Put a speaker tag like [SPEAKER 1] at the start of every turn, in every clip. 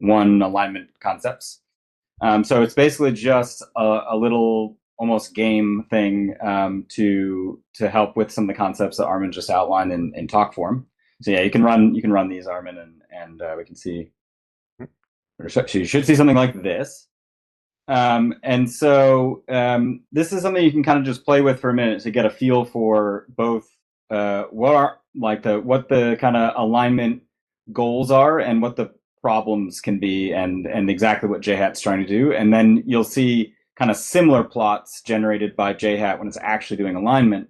[SPEAKER 1] one alignment concepts. So it's basically just a little almost game thing to help with some of the concepts that Armin just outlined in talk form. So yeah, you can run these, Armin, and we can see. So you should see something like this. And so this is something you can kind of just play with for a minute to get a feel for both what the kind of alignment goals are and what the problems can be, and exactly what JHAT's trying to do. And then you'll see kind of similar plots generated by JHAT when it's actually doing alignment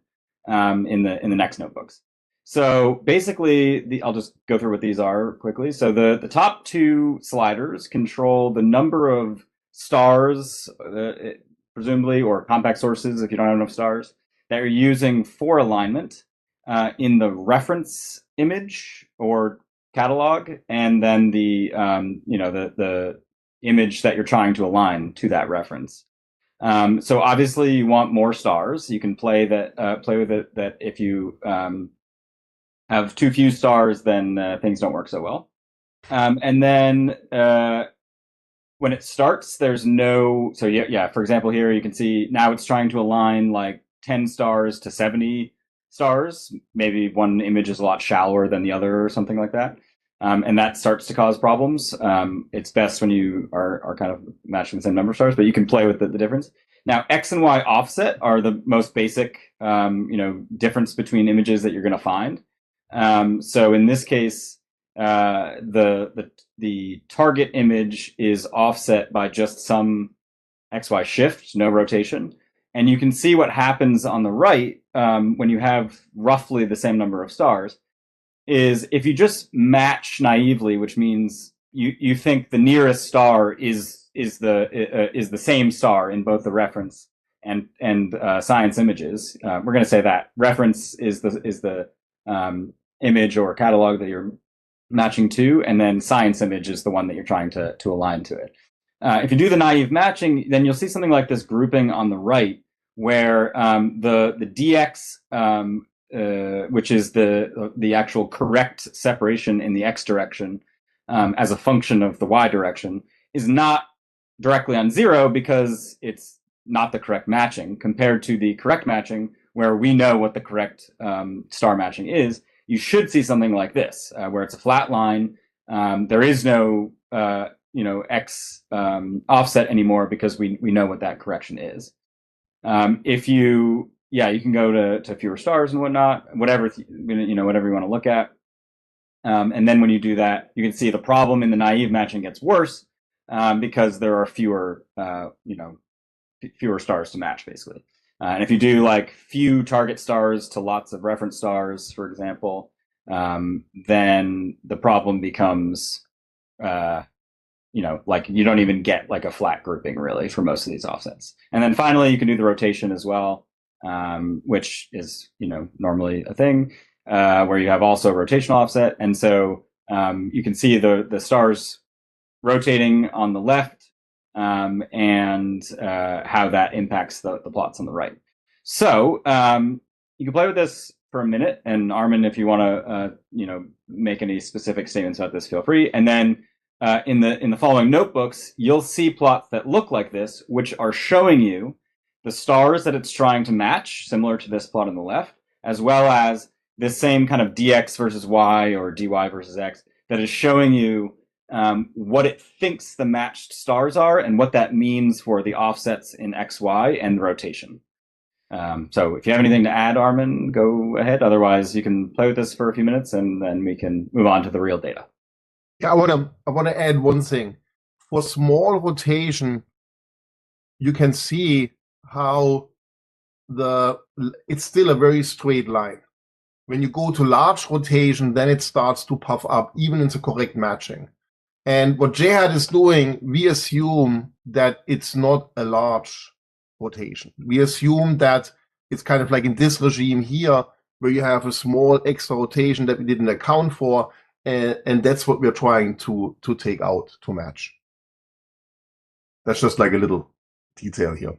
[SPEAKER 1] in the next notebooks. So basically, I'll just go through what these are quickly. So the top two sliders control the number of stars, presumably, or compact sources if you don't have enough stars, that you're using for alignment in the reference image or catalog, and then the the image that you're trying to align to that reference. So obviously you want more stars. You can play with it that if you have too few stars, then things don't work so well. And then when it starts, there's no, so yeah, for example, here you can see now it's trying to align like 10 stars to 70 stars. Maybe one image is a lot shallower than the other or something like that. And that starts to cause problems. It's best when you are kind of matching the same number of stars, but you can play with the difference. Now, X and Y offset are the most basic, difference between images that you're going to find. So in this case, the target image is offset by just some XY shift, no rotation. And you can see what happens on the right when you have roughly the same number of stars is if you just match naively, which means you think the nearest star is the same star in both the reference and science images. We're going to say that reference is the image or catalog that you're matching to, and then science image is the one that you're trying to align to it. If you do the naive matching, then you'll see something like this grouping on the right, where the dx, which is the actual correct separation in the x direction as a function of the y direction, is not directly on 0 because it's not the correct matching, compared to the correct matching where we know what the correct star matching is. You should see something like this, where it's a flat line. There is no x offset anymore because we know what that correction is. If you can go to fewer stars and whatnot, whatever you want to look at. And then when you do that, you can see the problem in the naive matching gets worse because there are fewer stars to match, basically. And if you do like few target stars to lots of reference stars, for example, then the problem becomes, like you don't even get like a flat grouping really for most of these offsets. And then finally, you can do the rotation as well, which is normally a thing where you have also a rotational offset. And so you can see the stars rotating on the left. And how that impacts the plots on the right. So you can play with this for a minute, and Armin, if you want to, make any specific statements about this, feel free. And then in the following notebooks, you'll see plots that look like this, which are showing you the stars that it's trying to match, similar to this plot on the left, as well as this same kind of dx versus y or dy versus x that is showing you what it thinks the matched stars are and what that means for the offsets in XY and rotation. So if you have anything to add, Armin, go ahead. Otherwise, you can play with this for a few minutes and then we can move on to the real data.
[SPEAKER 2] Yeah, I wanna add one thing. For small rotation, you can see how it's still a very straight line. When you go to large rotation, then it starts to puff up, even in the correct matching. And what JHAT is doing, we assume that it's not a large rotation. We assume that it's kind of like in this regime here, where you have a small extra rotation that we didn't account for, and that's what we're trying to take out to match. That's just like a little detail here.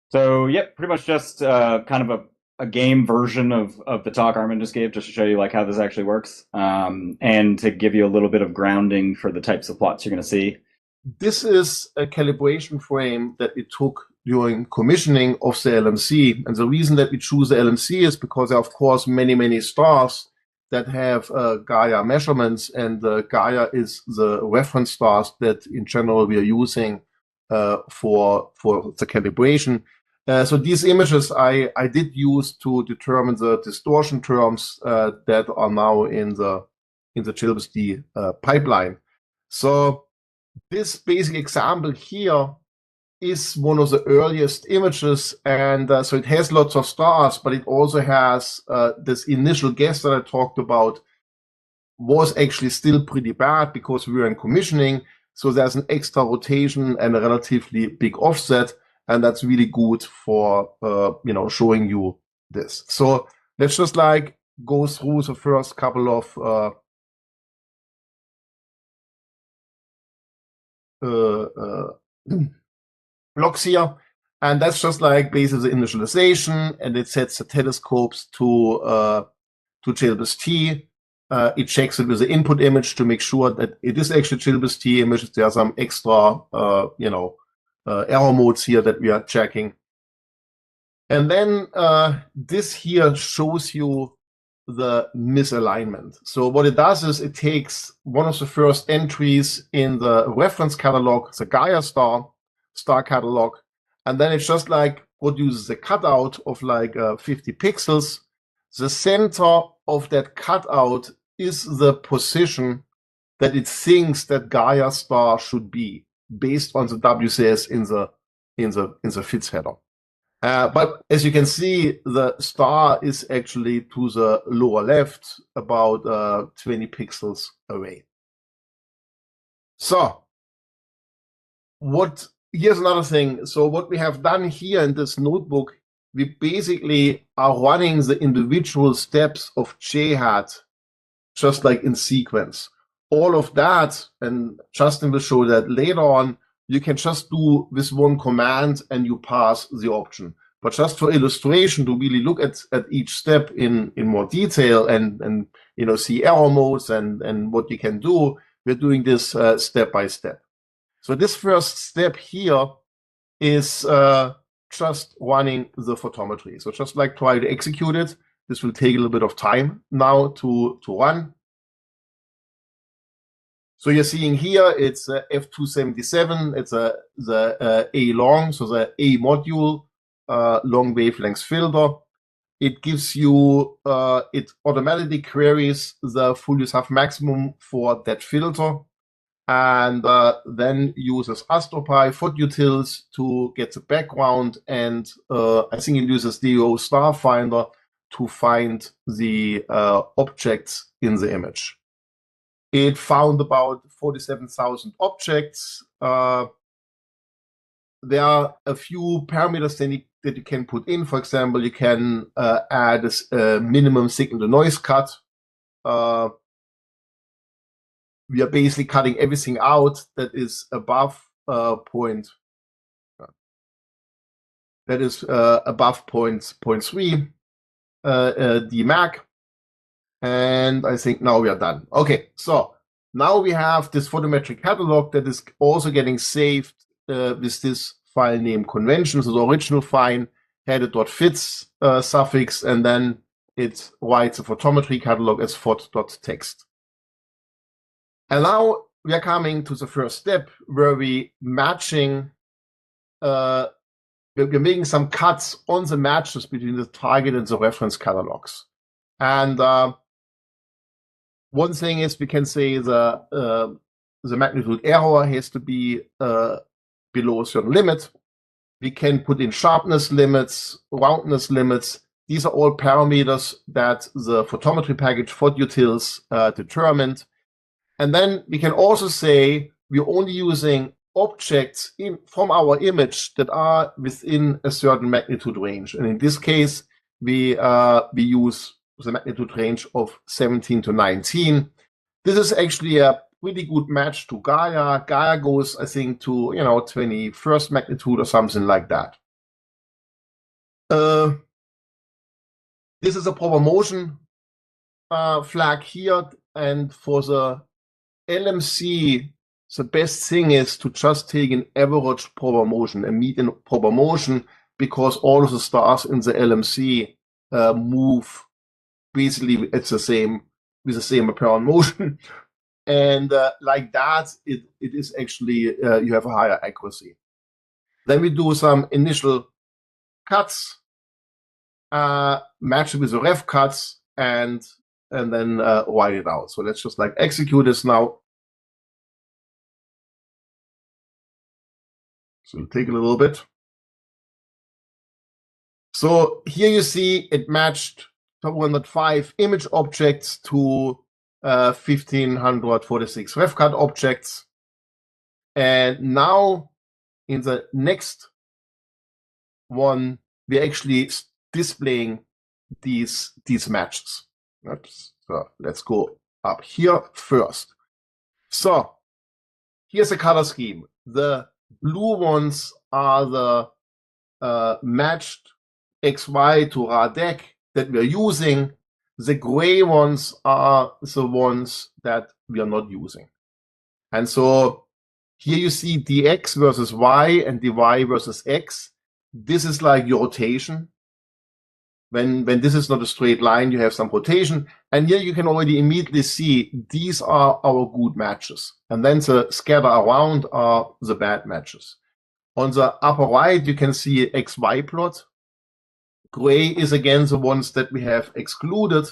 [SPEAKER 1] So, yep, pretty much just kind of a game version of the talk Armin just gave, just to show you like how this actually works, and to give you a little bit of grounding for the types of plots you're going to see.
[SPEAKER 2] This is a calibration frame that we took during commissioning of the LMC. And the reason that we choose the LMC is because there are, of course, many stars that have Gaia measurements, and Gaia is the reference stars that in general we are using for the calibration. So these images I did use to determine the distortion terms that are now in the JWST pipeline. So this basic example here is one of the earliest images, and so it has lots of stars, but it also has this initial guess that I talked about was actually still pretty bad because we were in commissioning. So there's an extra rotation and a relatively big offset, and that's really good for showing you this. So let's just like go through the first couple of blocks here, and that's just like basically the initialization, and it sets the telescopes to JWST. It checks it with the input image to make sure that it is actually JWST image. There are some extra error modes here that we are checking, and then this here shows you the misalignment. So what it does is it takes one of the first entries in the reference catalog, the Gaia star catalog, and then it's just like produces a cutout of like 50 pixels. The center of that cutout is the position that it thinks that Gaia star should be based on the WCS in the FITS header. But as you can see, the star is actually to the lower left, about 20 pixels away. So here's another thing. So what we have done here in this notebook, we basically are running the individual steps of JHAT just like in sequence. All of that, and Justin will show that later on, you can just do with one command and you pass the option. But just for illustration, to really look at each step in more detail and see error modes and what you can do, we're doing this step by step. So this first step here is just running the photometry. So just like try to execute it. This will take a little bit of time now to run. So you're seeing here, it's F277. It's the A long, so the A module long wavelength filter. It gives you, it automatically queries the full use half maximum for that filter, and then uses Astrometry utils to get the background, and I think it uses DO star finder to find the objects in the image. It found about 47,000 objects. There are a few parameters that you can put in. For example, you can add a minimum signal to noise cut. We are basically cutting everything out that is above point. That is above 0.3 dMAC. And I think now we are done. Okay, so now we have this photometric catalog that is also getting saved with this file name convention. So the original file had a .fits suffix, and then it writes a photometry catalog as phot.txt. And now we are coming to the first step where we matching, we're making some cuts on the matches between the target and the reference catalogs. And one thing is we can say the magnitude error has to be below a certain limit. We can put in sharpness limits, roundness limits. These are all parameters that the photometry package photutils determined. And then we can also say we're only using objects from our image that are within a certain magnitude range. And in this case, we use the magnitude range of 17 to 19. This is actually a pretty good match to Gaia. Gaia goes, I think, to 21st magnitude or something like that. This is a proper motion flag here, and for the LMC, the best thing is to just take an average proper motion, a median proper motion, because all of the stars in the LMC move basically at the same with the same apparent motion, and like that, it is actually you have a higher accuracy. Then we do some initial cuts, match it with the ref cuts, and then write it out. So let's just like execute this now. So it'll take a little bit. So here you see it matched 105 image objects to 1546 ref cut objects. And now in the next one, we're actually displaying these matches. So let's go up here first. So here's a color scheme. The blue ones are the matched XY to RADEC that we're using. The gray ones are the ones that we are not using. And so here you see dx versus y and dy versus x. This is like your rotation. When this is not a straight line, you have some rotation. And here you can already immediately see these are our good matches. And then the scatter around are the bad matches. On the upper right, you can see XY plot. Gray is again the ones that we have excluded,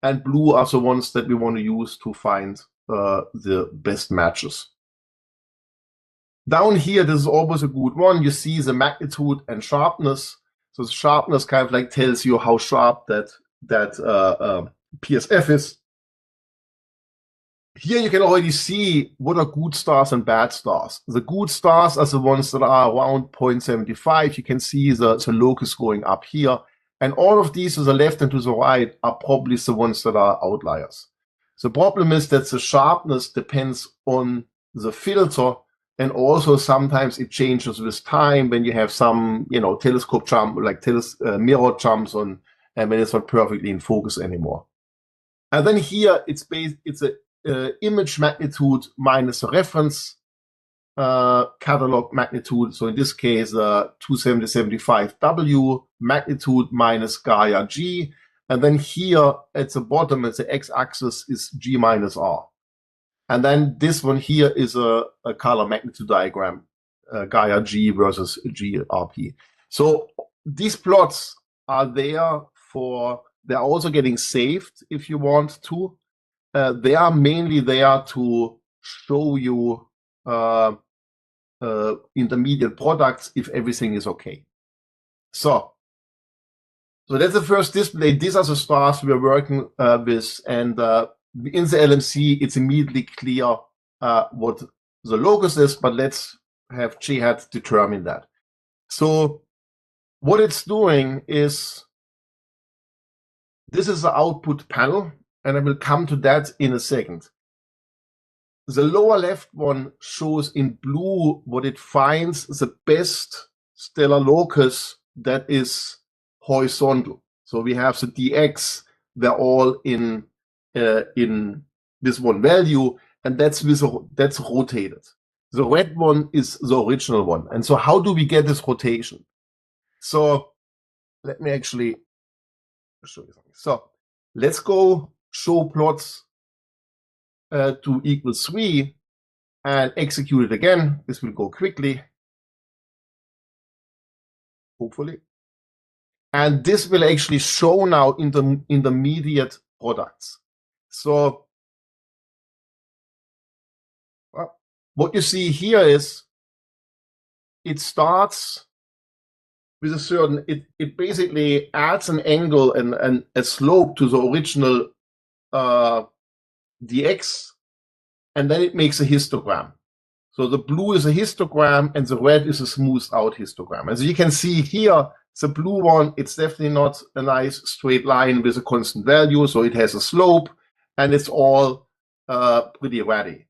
[SPEAKER 2] and blue are the ones that we want to use to find the best matches. Down here, this is always a good one. You see the magnitude and sharpness. So the sharpness kind of like tells you how sharp that PSF is. Here you can already see what are good stars and bad stars. The good stars are the ones that are around 0.75. You can see the locus going up here. And all of these to the left and to the right are probably the ones that are outliers. The problem is that the sharpness depends on the filter, and also sometimes it changes with time when you have some, telescope jump, like mirror jumps on, and when it's not perfectly in focus anymore. And then here it's a image magnitude minus a reference catalog magnitude. So in this case, 27075W magnitude minus Gaia G. And then here at the bottom, at the x-axis, is G minus R. And then this one here is a color magnitude diagram, Gaia G versus GRP. So these plots are there they're also getting saved if you want to. They are mainly there to show you intermediate products if everything is okay. So that's the first display. These are the stars we're working with, and in the LMC, it's immediately clear what the locus is, but let's have JHAT determine that. So what it's doing is, this is the output panel, and I will come to that in a second. The lower left one shows in blue what it finds the best stellar locus that is horizontal. So we have the dx, they're all in this one value, and that's rotated. The red one is the original one. And so how do we get this rotation? So let me actually show you something. So let's go show plots to equal 3 and execute it again. This will go quickly, hopefully. And this will actually show now in the intermediate products. So what you see here is it starts with a certain, it basically adds an angle and a slope to the original dx, and then it makes a histogram. So the blue is a histogram and the red is a smoothed out histogram. And so you can see here, the blue one, it's definitely not a nice straight line with a constant value. So it has a slope and it's all pretty erratic.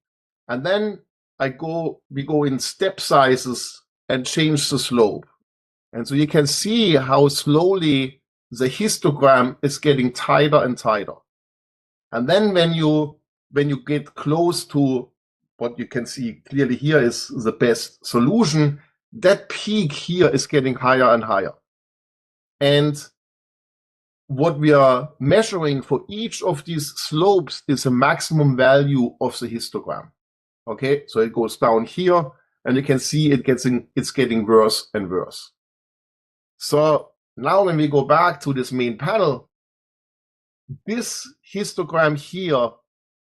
[SPEAKER 2] And then we go in step sizes and change the slope. And so you can see how slowly the histogram is getting tighter and tighter. And then when you get close to what you can see clearly here is the best solution, that peak here is getting higher and higher. And what we are measuring for each of these slopes is a maximum value of the histogram. Okay, so it goes down here, and you can see it's getting worse and worse. So now when we go back to this main panel, this histogram here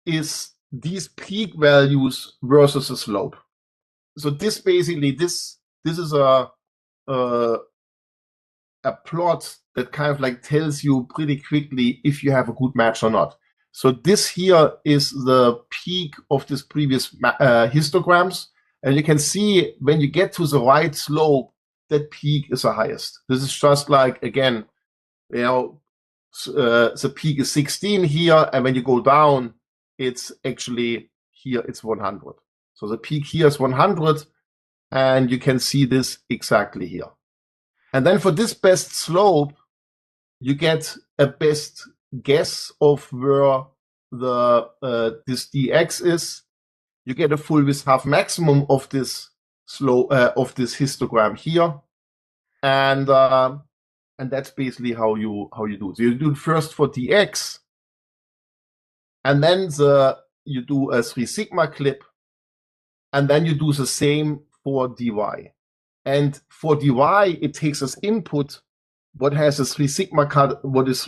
[SPEAKER 2] is these peak values versus the slope. So this basically, this is a plot that kind of like tells you pretty quickly if you have a good match or not. So this here is the peak of this previous histograms. And you can see when you get to the right slope, that peak is the highest. This is just like, again, you know, the peak is 16 here. And when you go down, it's actually here, it's 100. So the peak here is 100. And you can see this exactly here. And then for this best slope, you get a best guess of where the this dx is. You get a full width half maximum of this slope of this histogram here, and that's basically how you do it. So you do it first for dx, and then you do a 3 sigma clip, and then you do the same for dy. And for dy, it takes as input what has a 3 sigma cut, what is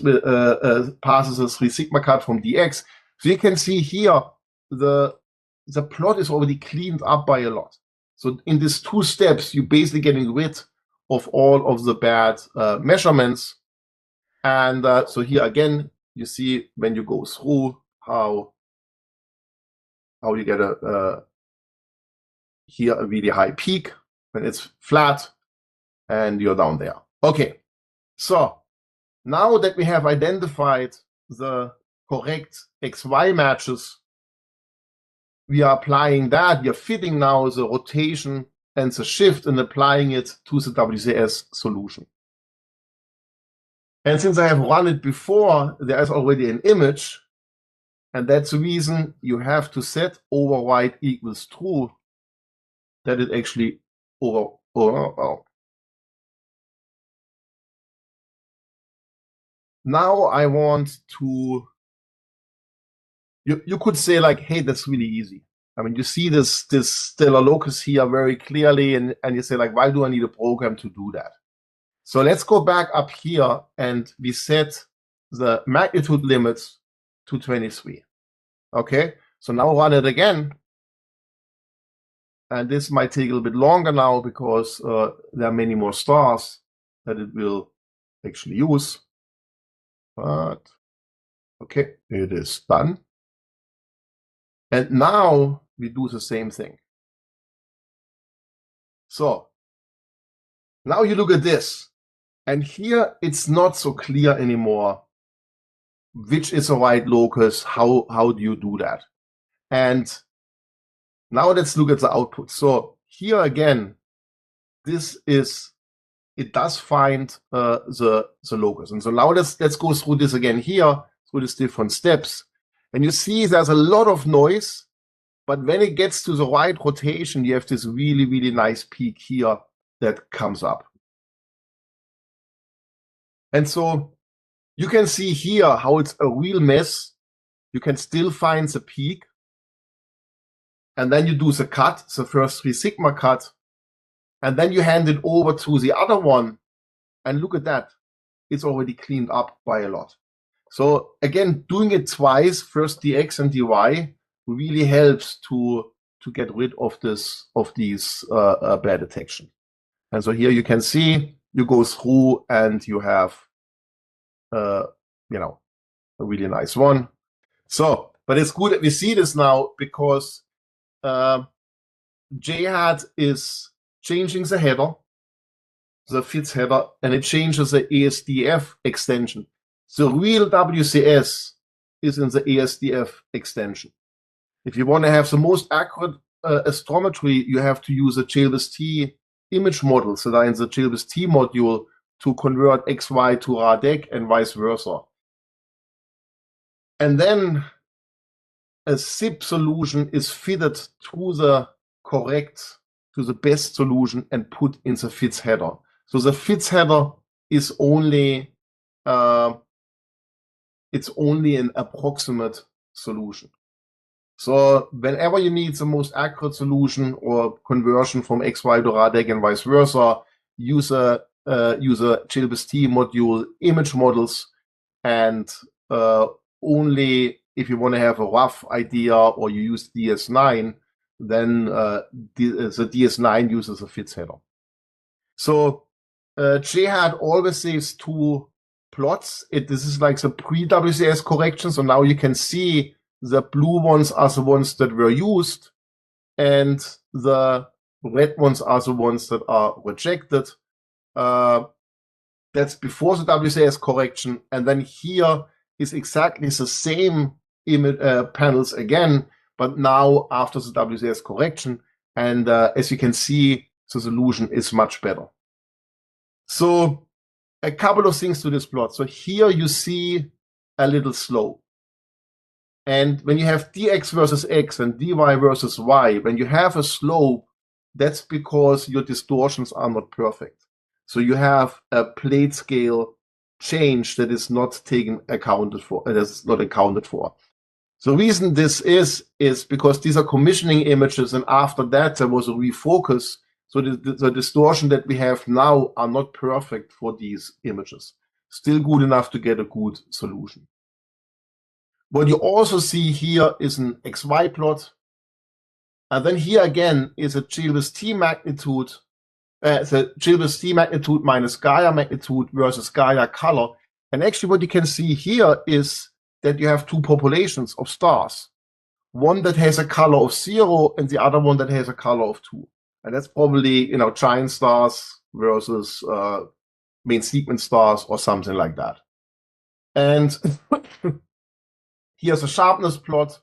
[SPEAKER 2] passes a 3 sigma cut from dx. So you can see here the plot is already cleaned up by a lot. So in these 2 steps, you're basically getting rid of all of the bad measurements. And so here again, you see when you go through how you get here a really high peak when it's flat, and you're down there. Okay, so now that we have identified the correct XY matches, we are applying that. We are fitting now the rotation and the shift and applying it to the WCS solution. And since I have run it before, there is already an image, and that's the reason you have to set override equals true, that it actually Now I want to, you could say like, hey, that's really easy. I mean, you see this stellar locus here very clearly, and you say like, why do I need a program to do that? So let's go back up here, and we set the magnitude limits to 23. Okay, so now run it again. And this might take a little bit longer now because there are many more stars that it will actually use. But okay, it is done. And now we do the same thing. So now you look at this, and here it's not so clear anymore which is the right locus. How do you do that? And now let's look at the output. So here again, it does find the locus. And so now let's go through this again here, through these different steps. And you see there's a lot of noise, but when it gets to the right rotation, you have this really, really nice peak here that comes up. And so you can see here how it's a real mess. You can still find the peak. And then you do the cut, the first 3 sigma cut. And then you hand it over to the other one. And look at that. It's already cleaned up by a lot. So again, doing it twice, first dx and dy, really helps to get rid of these bad detection. And so here you can see you go through and you have a really nice one. So, but it's good that we see this now because JHAT is changing the header, the FITS header, and it changes the ASDF extension. The real WCS is in the ASDF extension. If you want to have the most accurate astrometry, you have to use a JWST image models that are in the JWST module to convert XY to RADEC and vice versa. And then a zip solution is fitted to the best solution and put in the fits header. So the fits header is only it's only an approximate solution. So whenever you need the most accurate solution or conversion from XY to RADEC and vice versa, use a JWST module image models, and only if you want to have a rough idea or you use DS9, then the DS9 uses a fits header. So JHAT always saves two plots. This is like the pre-WCS correction. So now you can see the blue ones are the ones that were used, and the red ones are the ones that are rejected. That's before the WCS correction. And then here is exactly the same image panels again, but now after the WCS correction. And as you can see, the solution is much better. So a couple of things to this plot. So here you see a little slope. And when you have dx versus x and dy versus y, when you have a slope, that's because your distortions are not perfect. So you have a plate scale change that is not accounted for. So the reason this is because these are commissioning images, and after that there was a refocus. So the distortion that we have now are not perfect for these images. Still good enough to get a good solution. What you also see here is an XY plot. And then here again is a JWST magnitude, the JWST magnitude minus Gaia magnitude versus Gaia color. And actually what you can see here is that you have two populations of stars. One that has a color of 0 and the other one that has a color of 2. And that's probably, giant stars versus main sequence stars or something like that. And here's a sharpness plot.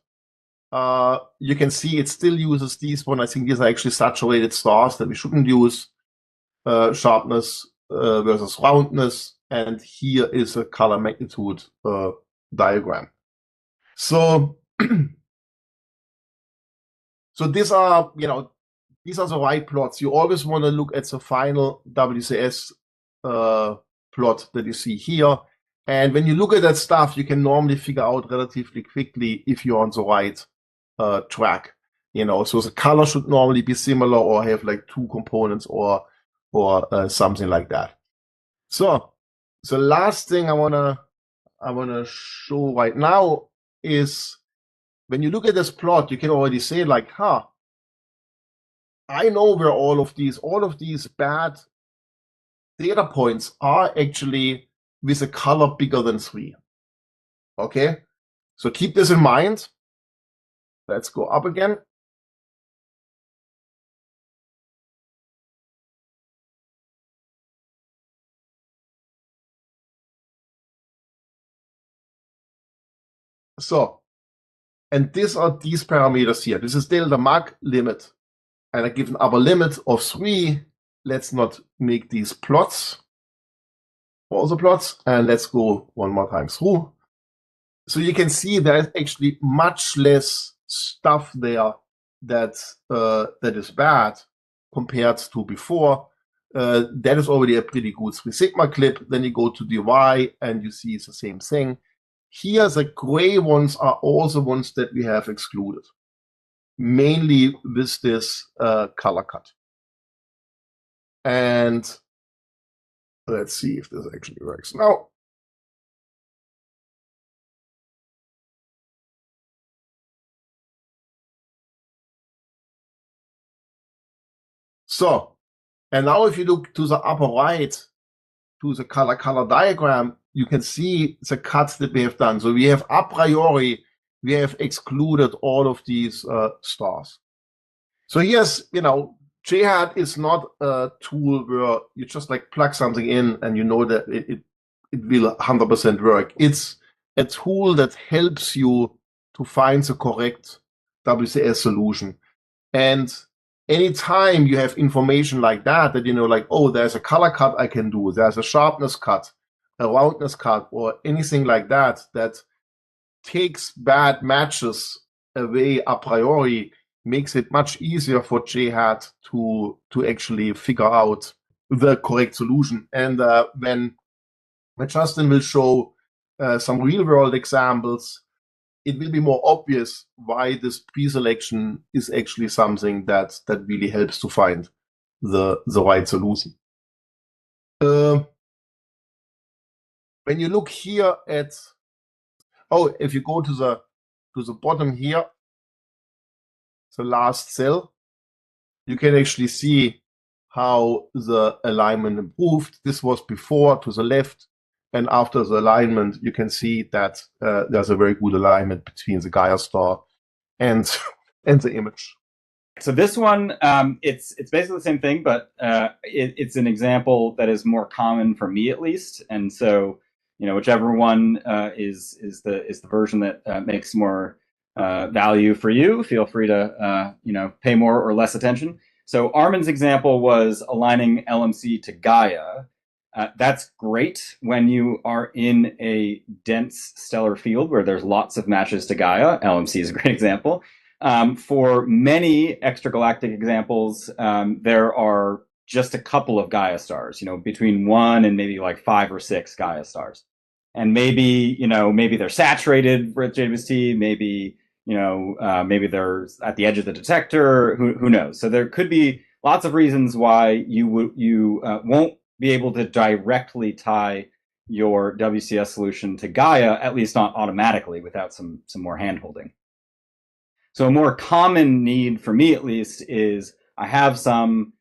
[SPEAKER 2] You can see it still uses these one. I think these are actually saturated stars that we shouldn't use. Sharpness versus roundness. And here is a color magnitude diagram. So, so these are the right plots. You always want to look at the final WCS plot that you see here. And when you look at that stuff, you can normally figure out relatively quickly if you're on the right track. So the color should normally be similar or have like two components or something like that. So the last thing I wanna show right now is when you look at this plot, you can already say like, I know where all of these bad data points are actually with a color bigger than 3. Okay, so keep this in mind. Let's go up again. So, and these are these parameters here. This is delta mag limit, and I give an upper limit of 3. Let's not make these plots, all the plots, and let's go one more time through. So you can see there's actually much less stuff there that is bad compared to before. That is already a pretty good 3 sigma clip. Then you go to dy and you see it's the same thing. Here, the gray ones are all the ones that we have excluded, mainly with this color cut. And let's see if this actually works now. So, and now if you look to the upper right, to the color diagram, you can see the cuts that we have done. So we have a priori, we have excluded all of these stars. So here's, JHAT is not a tool where you just like plug something in and you know that it will 100% work. It's a tool that helps you to find the correct WCS solution. And anytime you have information like that, you know, like, oh, there's a color cut I can do, there's a sharpness cut, a roundness cut, or anything like that, that takes bad matches away a priori, makes it much easier for JHAT to actually figure out the correct solution. And when Justin will show some real world examples, it will be more obvious why this pre-selection is actually something that really helps to find the right solution. When you look here at, if you go to the bottom here, the last cell, you can actually see how the alignment improved. This was before to the left, and after the alignment, you can see that there's a very good alignment between the Gaia star and the image.
[SPEAKER 1] So this one, it's basically the same thing, but it's an example that is more common for me at least. And so, you know, whichever one is the version that makes more value for you, feel free to you know, pay more or less attention. So Armin's example was aligning LMC to Gaia. That's great when you are in a dense stellar field where there's lots of matches to Gaia. LMC is a great example. For many extragalactic examples, there are just a couple of Gaia stars, you know, between 1 and maybe like 5 or 6 Gaia stars. And maybe, you know, maybe they're saturated with JWST, maybe, you know, maybe they're at the edge of the detector, who knows? So there could be lots of reasons why you won't be able to directly tie your WCS solution to Gaia, at least not automatically, without some more hand-holding. So a more common need for me, at least, is I have some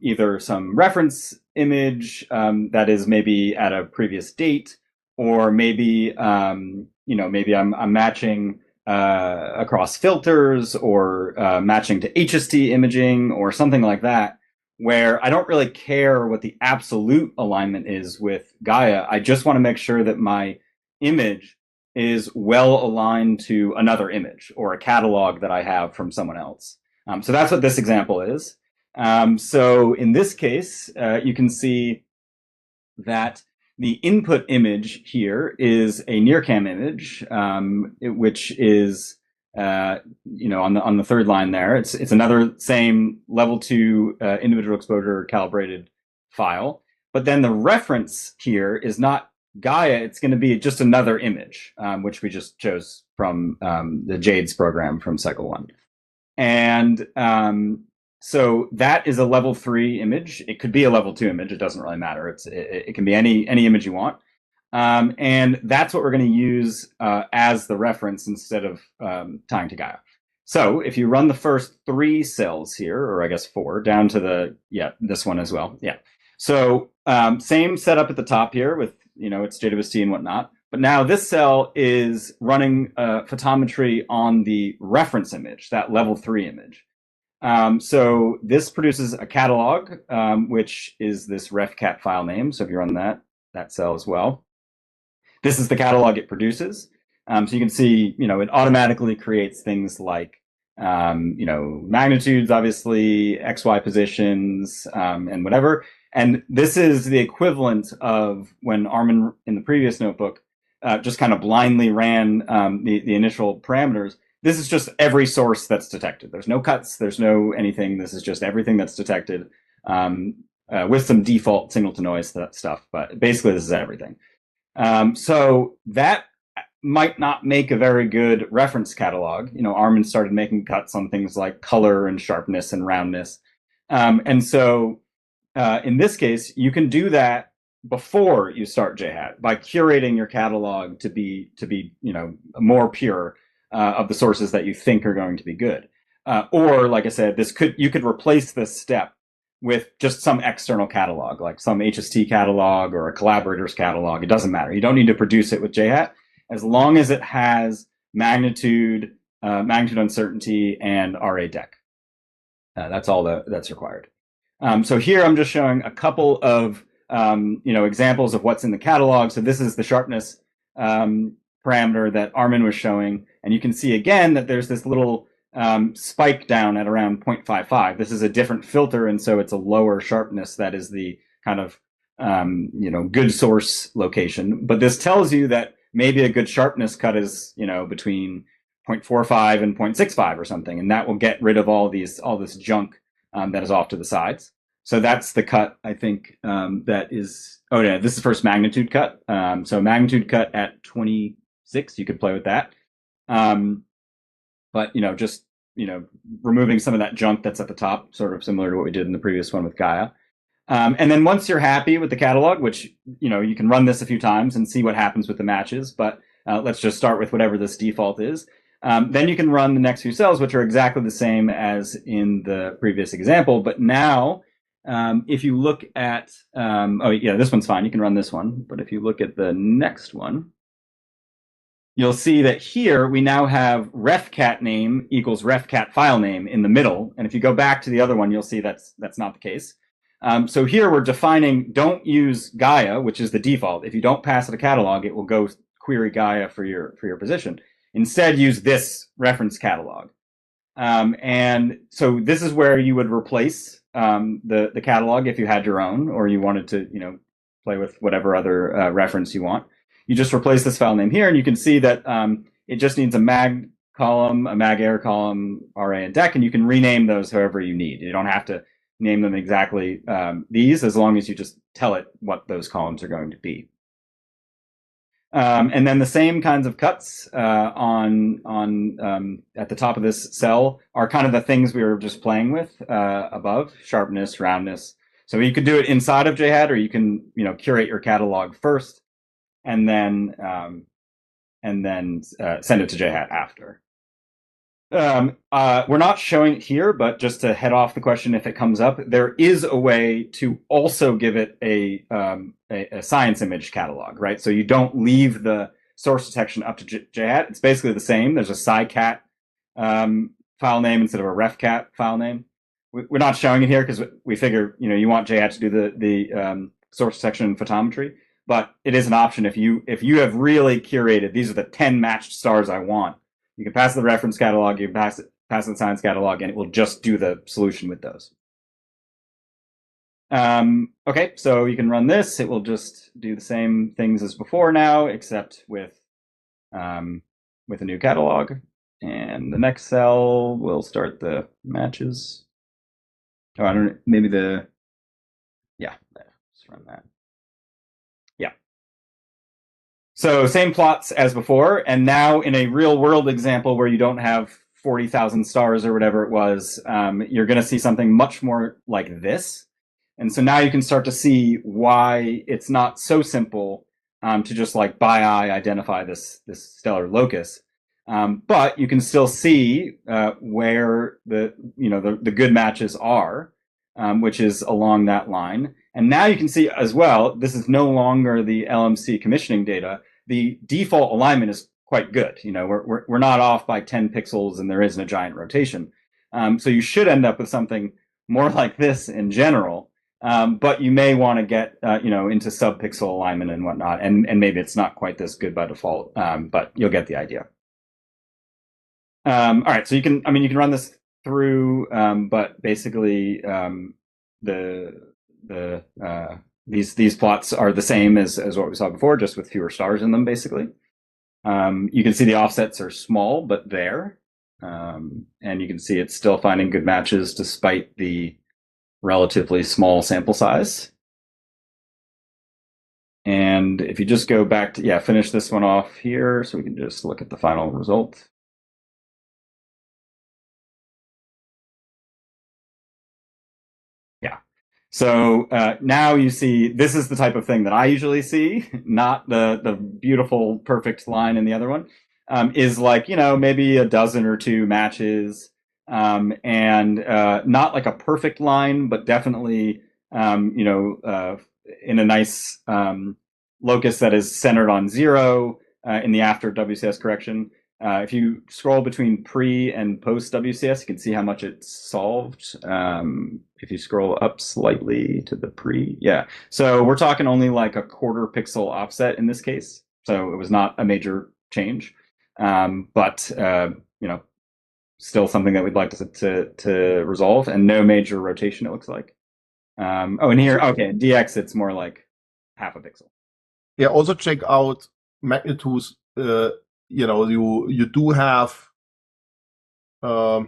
[SPEAKER 1] either some reference image that is maybe at a previous date, or maybe you know, maybe I'm matching across filters, or matching to HST imaging or something like that, where I don't really care what the absolute alignment is with Gaia. I just want to make sure that my image is well aligned to another image or a catalog that I have from someone else. So that's what this example is. So in this case, you can see that the input image here is a NIRCam image, which is you know, on the third line there. It's another same level 2 individual exposure calibrated file. But then the reference here is not Gaia, it's going to be just another image, which we just chose from the JADES program from cycle 1. And so that is a level 3 image. It could be a level 2 image. It doesn't really matter. It can be any image you want. And that's what we're going to use as the reference instead of tying to Gaia. So if you run the first 3 cells here, or I guess 4, down to the, this one as well. Yeah. So same setup at the top here with, you know, it's JWST and whatnot. But now this cell is running photometry on the reference image, that level 3 image. So this produces a catalog, which is this refcat file name. So if you run that cell as well, this is the catalog it produces. So you can see, you know, it automatically creates things like, you know, magnitudes, obviously, XY positions, and whatever. And this is the equivalent of when Armin in the previous notebook just kind of blindly ran the initial parameters. This is just every source that's detected. There's no cuts, there's no anything. This is just everything that's detected with some default signal to noise stuff. But basically, this is everything. So that might not make a very good reference catalog. You know, Armin started making cuts on things like color and sharpness and roundness. And so in this case, you can do that before you start JHAT by curating your catalog to be you know, more pure of the sources that you think are going to be good. Or like I said, you could replace this step with just some external catalog, like some HST catalog or a collaborator's catalog. It doesn't matter. You don't need to produce it with JHAT as long as it has magnitude, magnitude uncertainty, and RA-DEC. That's all that's required. So here I'm just showing a couple of you know, examples of what's in the catalog. So this is the sharpness parameter that Armin was showing, and you can see again that there's this little spike down at around 0.55. This is a different filter, and so it's a lower sharpness. That is the kind of good source location. But this tells you that maybe a good sharpness cut is between 0.45 and 0.65 or something, and that will get rid of all this junk that is off to the sides. So that's the cut, I think, that is. Oh yeah, this is the first magnitude cut. So magnitude cut at 26, you could play with that. But just removing some of that junk that's at the top, sort of similar to what we did in the previous one with Gaia. And then once you're happy with the catalog, which you can run this a few times and see what happens with the matches, but let's just start with whatever this default is. Then you can run the next few cells, which are exactly the same as in the previous example. But now, if you look at, oh yeah, this one's fine. You can run this one. But if you look at the next one, you'll see that here we now have refcat name equals refcat file name in the middle. And if you go back to the other one, you'll see that's not the case. So here we're defining, don't use Gaia, which is the default. If you don't pass it a catalog, it will go query Gaia for your position. Instead, use this reference catalog. And so this is where you would replace the catalog if you had your own, or you wanted to play with whatever other reference you want. You just replace this file name here, and you can see that it just needs a mag column, a mag air column, RA, and dec, and you can rename those however you need. You don't have to name them exactly these, as long as you just tell it what those columns are going to be. And then the same kinds of cuts on at the top of this cell are kind of the things we were just playing with above: sharpness, roundness. So you could do it inside of JHAT, or you can curate your catalog first, and then send it to JHAT after. We're not showing it here, but just to head off the question if it comes up, there is a way to also give it a science image catalog, right? So you don't leave the source detection up to JHAT. It's basically the same. There's a SciCat file name instead of a refcat file name. We're not showing it here because we figure you want JHAT to do the source detection and photometry, but it is an option if you have really curated, these are the 10 matched stars I want. You can pass the reference catalog, you can pass the science catalog, and it will just do the solution with those. Okay, so you can run this. It will just do the same things as before now, except with a new catalog. And the next cell will start the matches. Oh, I don't know, maybe yeah, let's run that. Yeah. So same plots as before, and now in a real world example where you don't have 40,000 stars or whatever it was, you're going to see something much more like this. And so now you can start to see why it's not so simple to just like by eye identify this stellar locus. But you can still see where the good matches are, which is along that line. And now you can see as well, this is no longer the LMC commissioning data. The default alignment is quite good. We're not off by 10 pixels, and there isn't a giant rotation. So you should end up with something more like this in general. But you may want to get into sub-pixel alignment and whatnot, and maybe it's not quite this good by default, but you'll get the idea. All right, so you can run this through, but basically these plots are the same as what we saw before, just with fewer stars in them, basically. You can see the offsets are small, but there, and you can see it's still finding good matches despite the relatively small sample size. And if you just go back to, finish this one off here, so we can just look at the final result. Yeah. So now you see, this is the type of thing that I usually see, not the beautiful, perfect line in the other one, is like, maybe a dozen or two matches, and not like a perfect line, but definitely, in a nice locus that is centered on 0 in the after WCS correction. If you scroll between pre and post WCS, you can see how much it's solved. If you scroll up slightly to the pre, so we're talking only like a quarter pixel offset in this case. So it was not a major change, but still something that we'd like to resolve, and no major rotation, it looks like. Oh, and here, okay, DX, it's more like half a pixel.
[SPEAKER 2] Yeah, also check out magnitudes. You do have a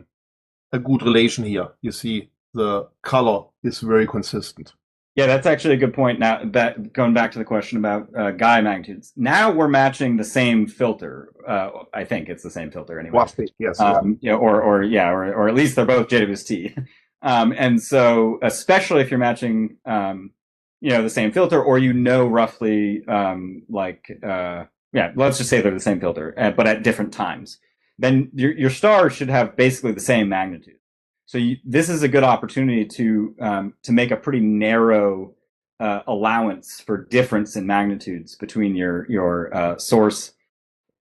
[SPEAKER 2] good relation here. You see the color is very consistent.
[SPEAKER 1] Yeah, that's actually a good point. Now, going back to the question about Gaia magnitudes, now we're matching the same filter. I think it's the same filter anyway.
[SPEAKER 2] Roughly, yes.
[SPEAKER 1] Or at least they're both JWST. And so, especially if you're matching, the same filter, or roughly, let's just say they're the same filter, but at different times, then your star should have basically the same magnitude. So this is a good opportunity to make a pretty narrow allowance for difference in magnitudes between your source,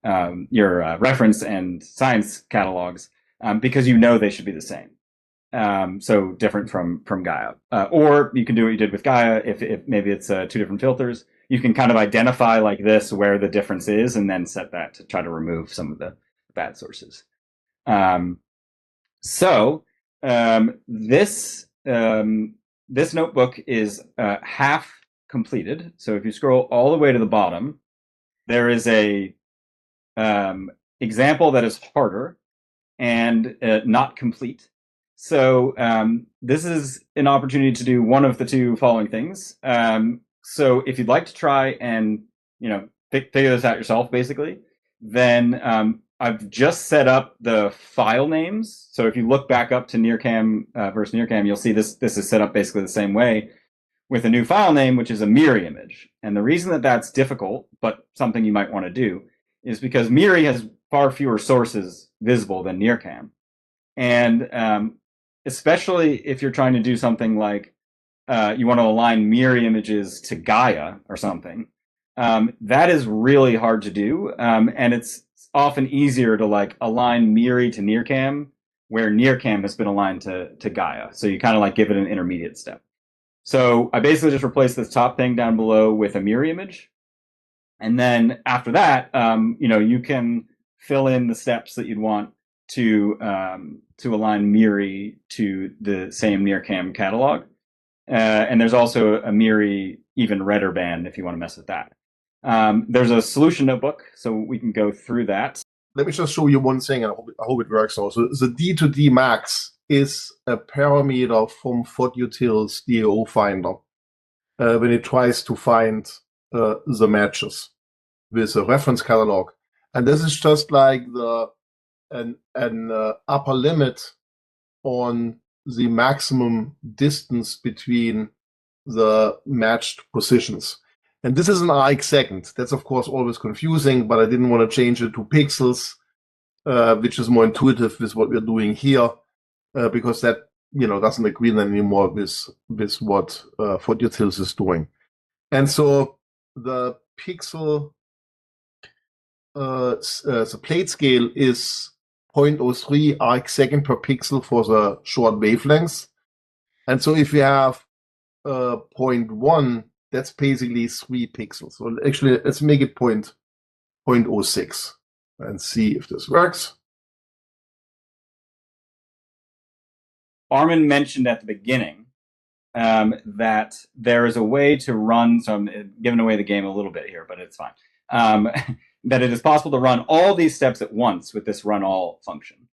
[SPEAKER 1] your reference and science catalogs, because they should be the same. So different from Gaia. Or you can do what you did with Gaia. If maybe it's two different filters, you can kind of identify like this where the difference is, and then set that to try to remove some of the bad sources. This notebook is half completed. So if you scroll all the way to the bottom, there is a example that is harder and not complete. So this is an opportunity to do one of the two following things. So if you'd like to try and figure this out yourself, basically, then I've just set up the file names. So if you look back up to NearCam versus NearCam, you'll see this is set up basically the same way with a new file name, which is a MIRI image. And the reason that that's difficult, but something you might want to do, is because MIRI has far fewer sources visible than NearCam. And especially if you're trying to do something like you want to align MIRI images to Gaia or something, that is really hard to do. And it's often easier to align MIRI to NearCam where NearCam has been aligned to Gaia. So you kind of give it an intermediate step. So I basically just replaced this top thing down below with a MIRI image. And then after that, you can fill in the steps that you'd want to align MIRI to the same NearCam catalog. And there's also a MIRI even redder band if you want to mess with that. There's a solution notebook, so we can go through that.
[SPEAKER 2] Let me just show you one thing, and I hope it works also. The D to D max is a parameter from FOTUTIL's DAO finder when it tries to find the matches with a reference catalog. And this is just like an upper limit on the maximum distance between the matched positions. And this is an arc second. That's, of course, always confusing, but I didn't want to change it to pixels, which is more intuitive with what we're doing here, because that doesn't agree anymore with what FOTUTILs is doing. And so the pixel, the plate scale is 0.03 arc second per pixel for the short wavelengths. And so if you have 0.1, that's basically 3 pixels. So actually, let's make it 0.06 and see if this works.
[SPEAKER 1] Armin mentioned at the beginning that there is a way to run, so I'm giving away the game a little bit here, but it's fine, that it is possible to run all these steps at once with this run all function.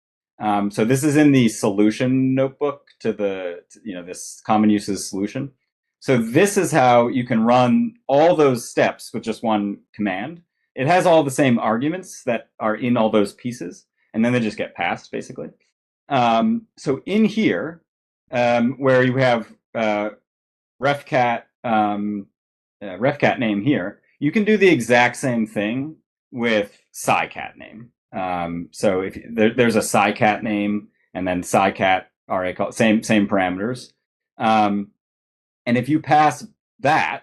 [SPEAKER 1] So this is in the solution notebook to this common uses solution. So this is how you can run all those steps with just one command. It has all the same arguments that are in all those pieces, and then they just get passed, basically. So in here, where you have refcat name here, you can do the exact same thing with scicat name. So if there's a scicat name and then scicat array called same parameters. And if you pass that,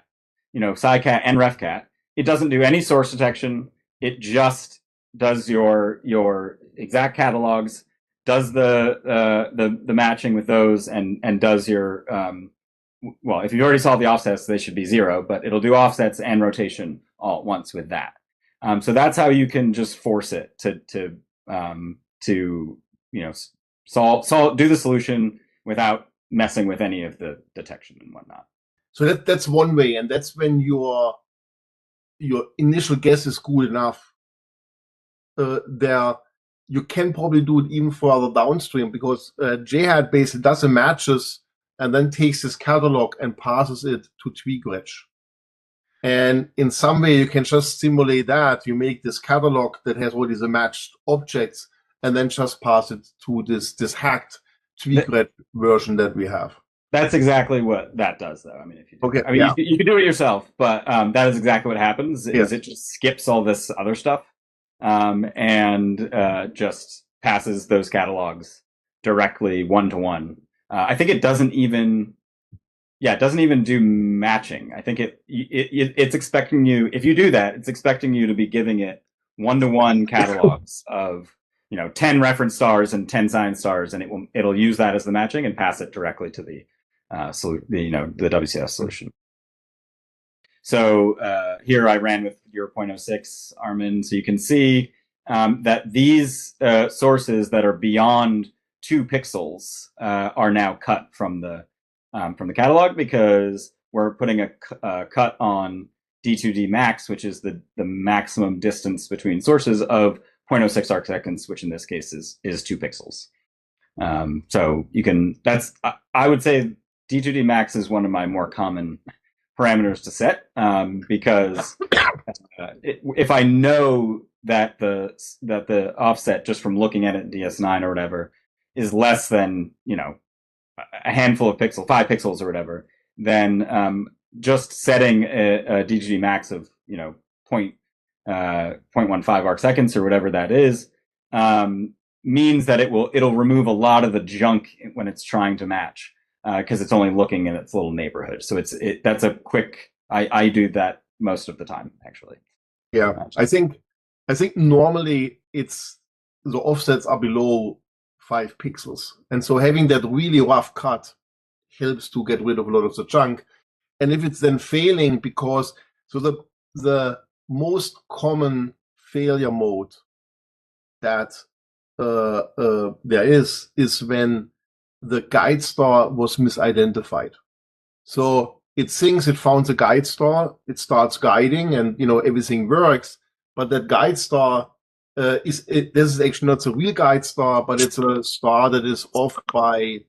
[SPEAKER 1] scicat and refcat, it doesn't do any source detection. It just does your exact catalogs, does the matching with those, and does your well, if you've already solved the offsets, they should be 0, but it'll do offsets and rotation all at once with that. So that's how you can just force it to do the solution without messing with any of the detection and whatnot.
[SPEAKER 2] So that's one way, and that's when your initial guess is good enough. There, you can probably do it even further downstream, because JHAT basically does the matches and then takes this catalog and passes it to TweakReg. And in some way, you can just simulate that. You make this catalog that has all these matched objects, and then just pass it to this hacked TweakReg version that we have.
[SPEAKER 1] That's exactly what that does, though. I mean, if you do,
[SPEAKER 2] okay,
[SPEAKER 1] I mean, yeah. you can do it yourself, but that is exactly what happens. Is it just skips all this other stuff and just passes those catalogs directly one-to-one. I think it doesn't even. Yeah, it doesn't even do matching. I think it's expecting you, if you do that, it's expecting you to be giving it one-to-one catalogs of 10 reference stars and 10 science stars, and it'll use that as the matching and pass it directly to the the WCS solution. So here I ran with 0.06, Armin, so you can see that these sources that are beyond 2 pixels are now cut from the catalog, because we're putting a cut on D2D max, which is the maximum distance between sources of 0.06 arc seconds, which in this case is 2 pixels. So you can, I would say D2D max is one of my more common parameters to set, because if I know that the offset, just from looking at it in DS9 or whatever, is less than a handful of pixels, 5 pixels or whatever, then just setting a D2D max of 0.15 arc seconds or whatever that is means that it'll remove a lot of the junk when it's trying to match, because it's only looking in its little neighborhood. So that's a quick. I do that most of the time, actually.
[SPEAKER 2] Yeah, I think normally it's the offsets are below 5 pixels, and so having that really rough cut helps to get rid of a lot of the junk. And if it's then failing, because the most common failure mode that there is when the guide star was misidentified. So it thinks it found the guide star, it starts guiding, and everything works, but that guide star this is actually not the real guide star, but it's a star that is off by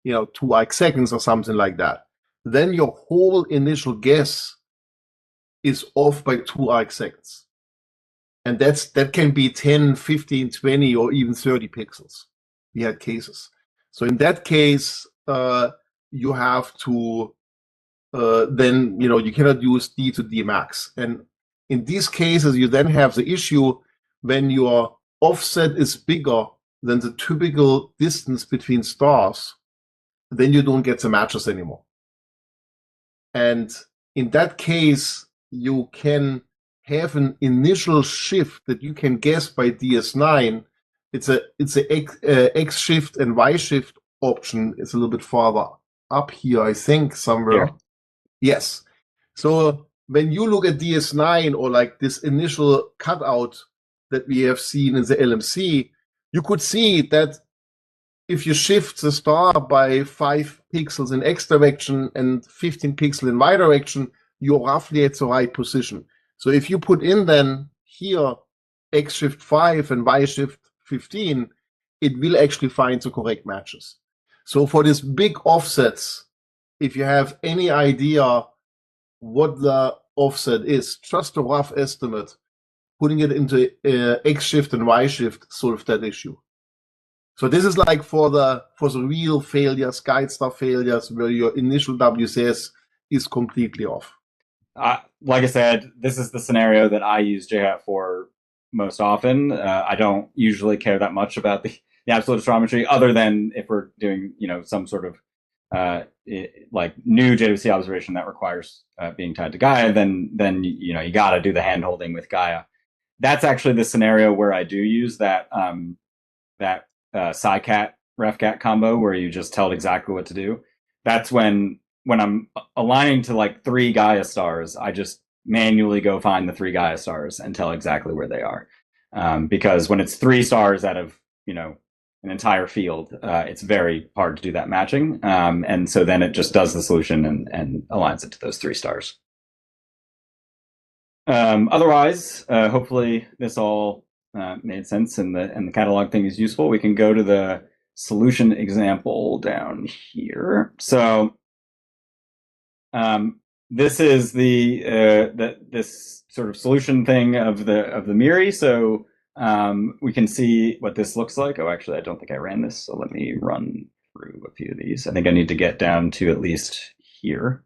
[SPEAKER 2] 2 arc seconds or something like that. Then your whole initial guess is off by 2 arc seconds, and that can be 10, 15, 20, or even 30 pixels. We had cases. So in that case, you have to then you cannot use D to D max, and in these cases you then have the issue when your offset is bigger than the typical distance between stars, then you don't get the matches anymore. And in that case, you can have an initial shift that you can guess by DS9. It's a X shift and Y shift option. It's a little bit farther up here, I think, somewhere. Yeah. Yes. So when you look at DS9, or like this initial cutout that we have seen in the LMC, you could see that if you shift the star by 5 pixels in X direction and 15 pixels in Y direction, you're roughly at the right position. So if you put in then here X shift 5 and Y shift 15, it will actually find the correct matches. So for these big offsets, if you have any idea what the offset is, just a rough estimate, putting it into X shift and Y shift solve that issue. So this is like for the real failures, guide star failures, where your initial WCS is completely off.
[SPEAKER 1] Like I said, this is the scenario that I use JHAT for most often. I don't usually care that much about the absolute astrometry, other than if we're doing some sort of like new JWC observation that requires being tied to Gaia, then you got to do the hand holding with Gaia. That's actually the scenario where I do use that SciCat RefCat combo, where you just tell it exactly what to do. That's when I'm aligning to like 3 Gaia stars, I just manually go find the 3 Gaia stars and tell exactly where they are. Because when it's 3 stars out of an entire field, it's very hard to do that matching. And so then it just does the solution and aligns it to those 3 stars. Otherwise, hopefully this all made sense and the catalog thing is useful. We can go to the solution example down here. So this is this sort of solution thing of the MIRI. So we can see what this looks like. Oh, actually, I don't think I ran this. So let me run through a few of these. I think I need to get down to at least here,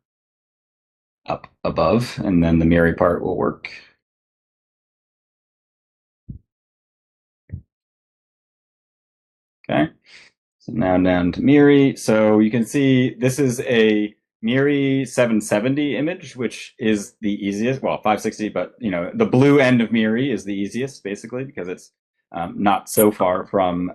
[SPEAKER 1] up above, and then the MIRI part will work. Okay, so now down to MIRI. So you can see this is a MIRI 770 image, which is the easiest. Well, 560, but the blue end of MIRI is the easiest, basically, because it's not so far from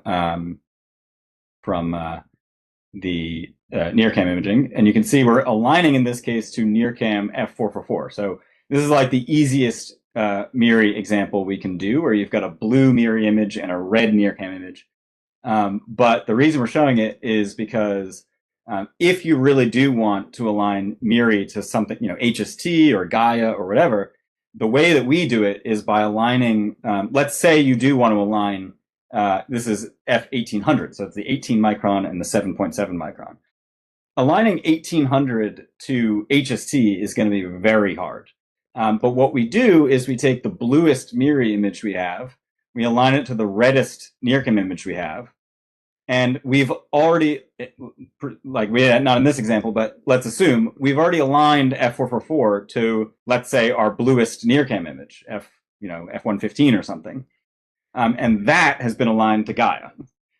[SPEAKER 1] the NearCam imaging. And you can see we're aligning in this case to NearCam F444. So this is like the easiest MIRI example we can do, where you've got a blue MIRI image and a red NearCam image. But the reason we're showing it is because if you really do want to align MIRI to something, HST or Gaia or whatever, the way that we do it is by aligning, let's say you do want to align, this is F1800, so it's the 18 micron and the 7.7 micron. Aligning 1800 to HST is going to be very hard. But what we do is we take the bluest MIRI image we have, we align it to the reddest NearCam image we have, and we've already, not in this example, but let's assume we've already aligned F444 to, let's say, our bluest NearCam image, F115 or something. And that has been aligned to Gaia.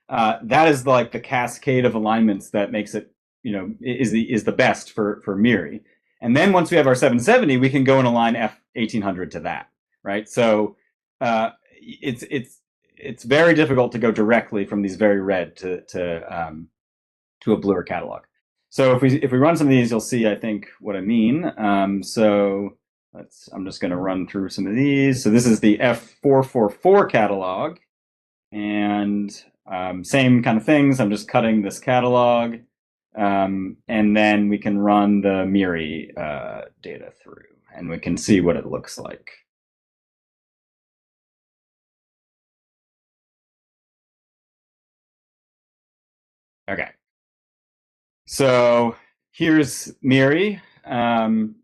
[SPEAKER 1] That is like the cascade of alignments that makes it, is the best for MIRI. And then once we have our 770, we can go and align F1800 to that, right? So it's very difficult to go directly from these very red to a bluer catalog. So if we run some of these, you'll see, I think, what I mean. So I'm just going to run through some of these. So this is the F444 catalog, and same kind of things. I'm just cutting this catalog, and then we can run the MIRI data through, and we can see what it looks like. Okay, so here's MIRI, and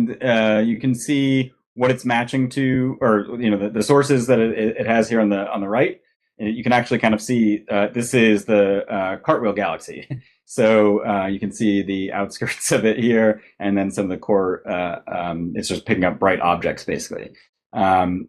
[SPEAKER 1] you can see what it's matching to, or the sources that it has here on the right. You can actually kind of see this is the Cartwheel Galaxy. So you can see the outskirts of it here, and then some of the core. It's just picking up bright objects, basically. And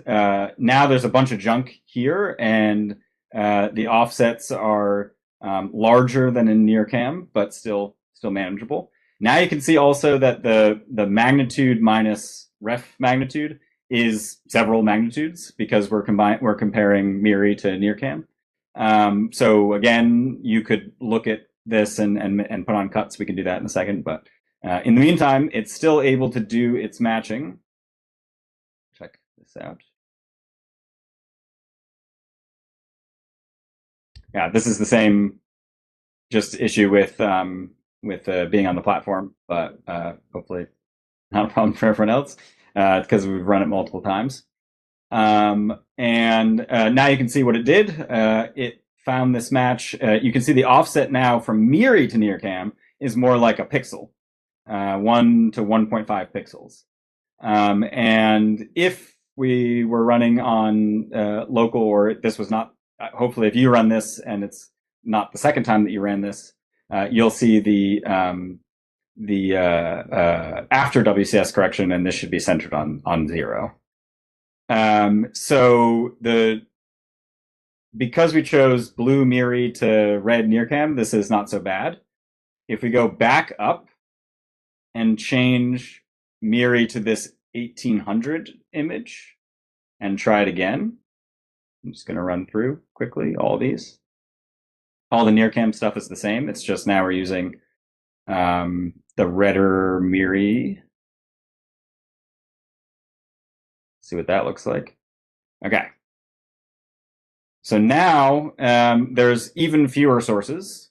[SPEAKER 1] now there's a bunch of junk here, and the offsets are larger than in NearCam, but still manageable. Now you can see also that the magnitude minus ref magnitude is several magnitudes, because we're comparing MIRI to NearCam. So again, you could look at this and put on cuts. We can do that in a second, but in the meantime, it's still able to do its matching. Check this out. Yeah, this is the same just issue with being on the platform, but hopefully not a problem for everyone else, because we've run it multiple times. And now you can see what it did. It found this match. You can see the offset now from MIRI to NearCam is more like a pixel, 1 to 1.5 pixels. And if we were running on local, or this was not, hopefully if you run this and it's not the second time that you ran this, you'll see the after WCS correction, and this should be centered on 0. So because we chose blue MIRI to red NearCam, this is not so bad. If we go back up and change MIRI to this 1800 image and try it again, I'm just going to run through quickly all these. All the NearCam stuff is the same. It's just now we're using the redder MIRI. See what that looks like. Okay. So now there's even fewer sources.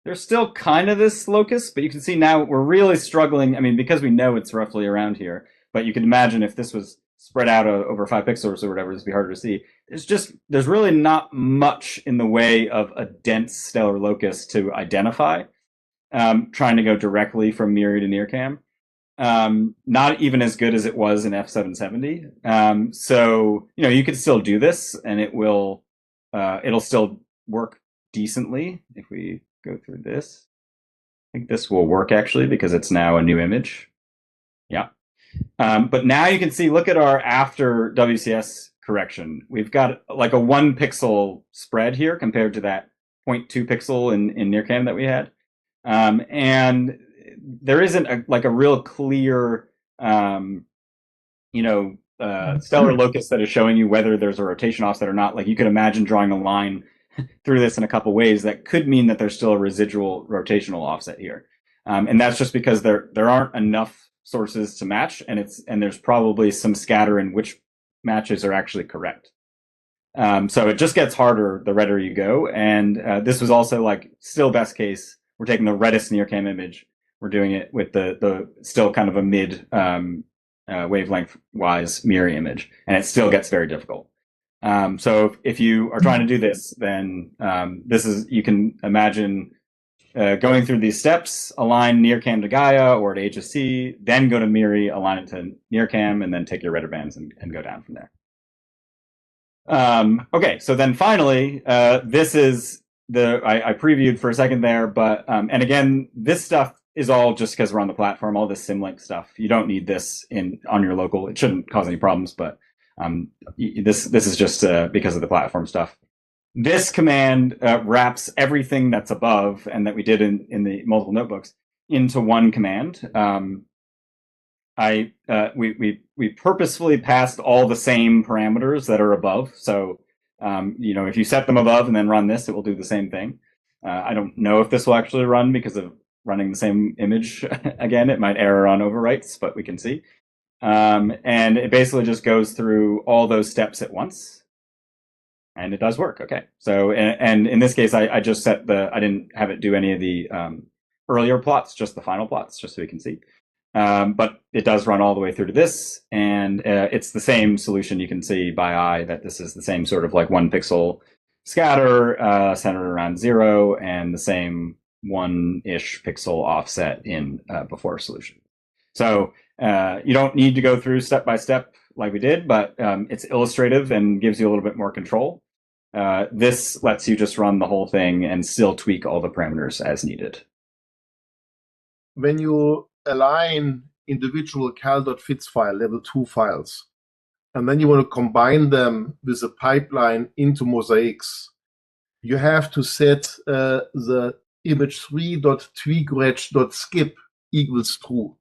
[SPEAKER 1] There's still kind of this locus, but you can see now we're really struggling. I mean, because we know it's roughly around here, but you can imagine if this was spread out over 5 pixels or whatever, it'd be harder to see. There's really not much in the way of a dense stellar locus to identify, trying to go directly from Miri to NearCam. Not even as good as it was in F770. So, you could still do this and it'll still work decently if we go through this. I think this will work actually because it's now a new image. Yeah. But now you can see, look at our after WCS correction. We've got like a 1 pixel spread here compared to that 0.2 pixel in NearCam that we had. And there isn't a real clear, stellar locus that is showing you whether there's a rotation offset or not. Like you could imagine drawing a line through this in a couple ways that could mean that there's still a residual rotational offset here. And that's just because there aren't enough sources to match, and there's probably some scatter in which matches are actually correct. So it just gets harder the redder you go. And this was also like still best case. We're taking the reddest NearCam image. We're doing it with the still kind of a mid wavelength wise Miri image, and it still gets very difficult. So if you are trying to do this, then you can imagine going through these steps, align NearCam to Gaia or to HSC, then go to Miri, align it to NearCam, and then take your redder bands and go down from there. Okay, so then finally, this is I previewed for a second there, but and again, this stuff is all just because we're on the platform. All this Symlink stuff, you don't need this on your local. It shouldn't cause any problems, but this is just because of the platform stuff. This command wraps everything that's above and that we did in the multiple notebooks into one command. We purposefully passed all the same parameters that are above. So if you set them above and then run this, it will do the same thing. I don't know if this will actually run because of running the same image again. It might error on overwrites, but we can see. And it basically just goes through all those steps at once. And it does work. Okay. So, and in this case, I just set I didn't have it do any of the earlier plots, just the final plots, just so we can see. But it does run all the way through to this, and it's the same solution. You can see by eye that this is the same sort of like 1 pixel scatter centered around 0, and the same 1-ish pixel offset in before solution. So you don't need to go through step by step like we did, but it's illustrative and gives you a little bit more control. This lets you just run the whole thing and still tweak all the parameters as needed.
[SPEAKER 2] When you align individual cal.fits file, level 2 files, and then you want to combine them with a pipeline into mosaics, you have to set the image3.tweakreg.skip equals true.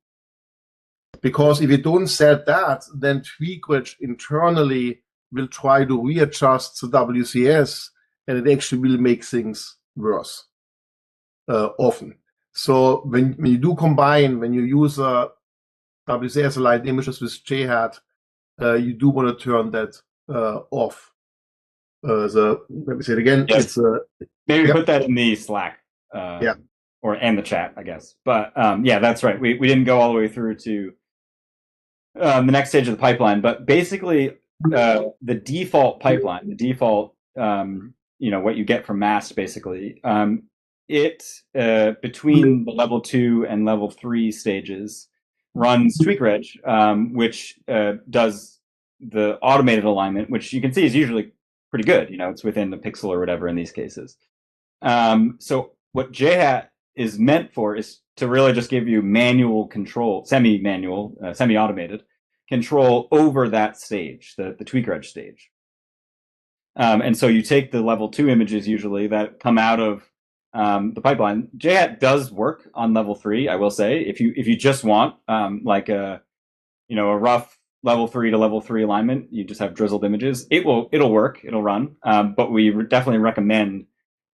[SPEAKER 2] Because if you don't set that, then tweakreg internally will try to readjust the WCS, and it actually will make things worse often. So when you do combine, when you use WCS aligned images with JHAT, you do want to turn that off. Let me say it again.
[SPEAKER 1] Yes.
[SPEAKER 2] It's
[SPEAKER 1] maybe put that in the Slack, and the chat, I guess. But yeah, that's right. We didn't go all the way through to the next stage of the pipeline, but basically the default pipeline, the default, what you get from MAST, basically, between the level 2 and level 3 stages runs tweakreg, which does the automated alignment, which you can see is usually pretty good. It's within a pixel or whatever in these cases. So what JHAT is meant for is to really just give you manual control, semi-manual, semi-automated control over that stage, the tweakreg stage. And so you take the level 2 images usually that come out of the pipeline. JHAT does work on level 3, I will say. If you just want like a rough level 3 to level 3 alignment, you just have drizzled images. It'll work, it'll run. But we definitely recommend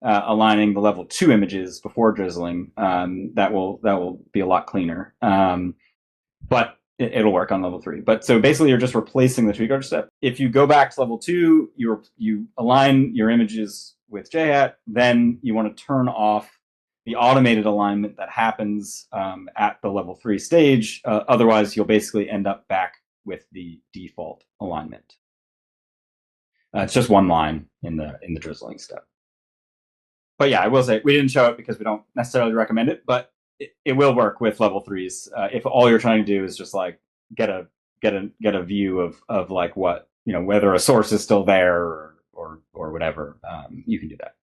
[SPEAKER 1] aligning the level 2 images before drizzling. That will be a lot cleaner. But it'll work on level 3. But so basically, you're just replacing the tweak order step. If you go back to level 2, you align your images with JHAT. Then you want to turn off the automated alignment that happens at the level 3 stage. Otherwise, you'll basically end up back with the default alignment. It's just one line in the drizzling step. But yeah, I will say we didn't show it because we don't necessarily recommend it, but it will work with level 3s if all you're trying to do is just like get a view of like what, whether a source is still there or whatever. You can do that.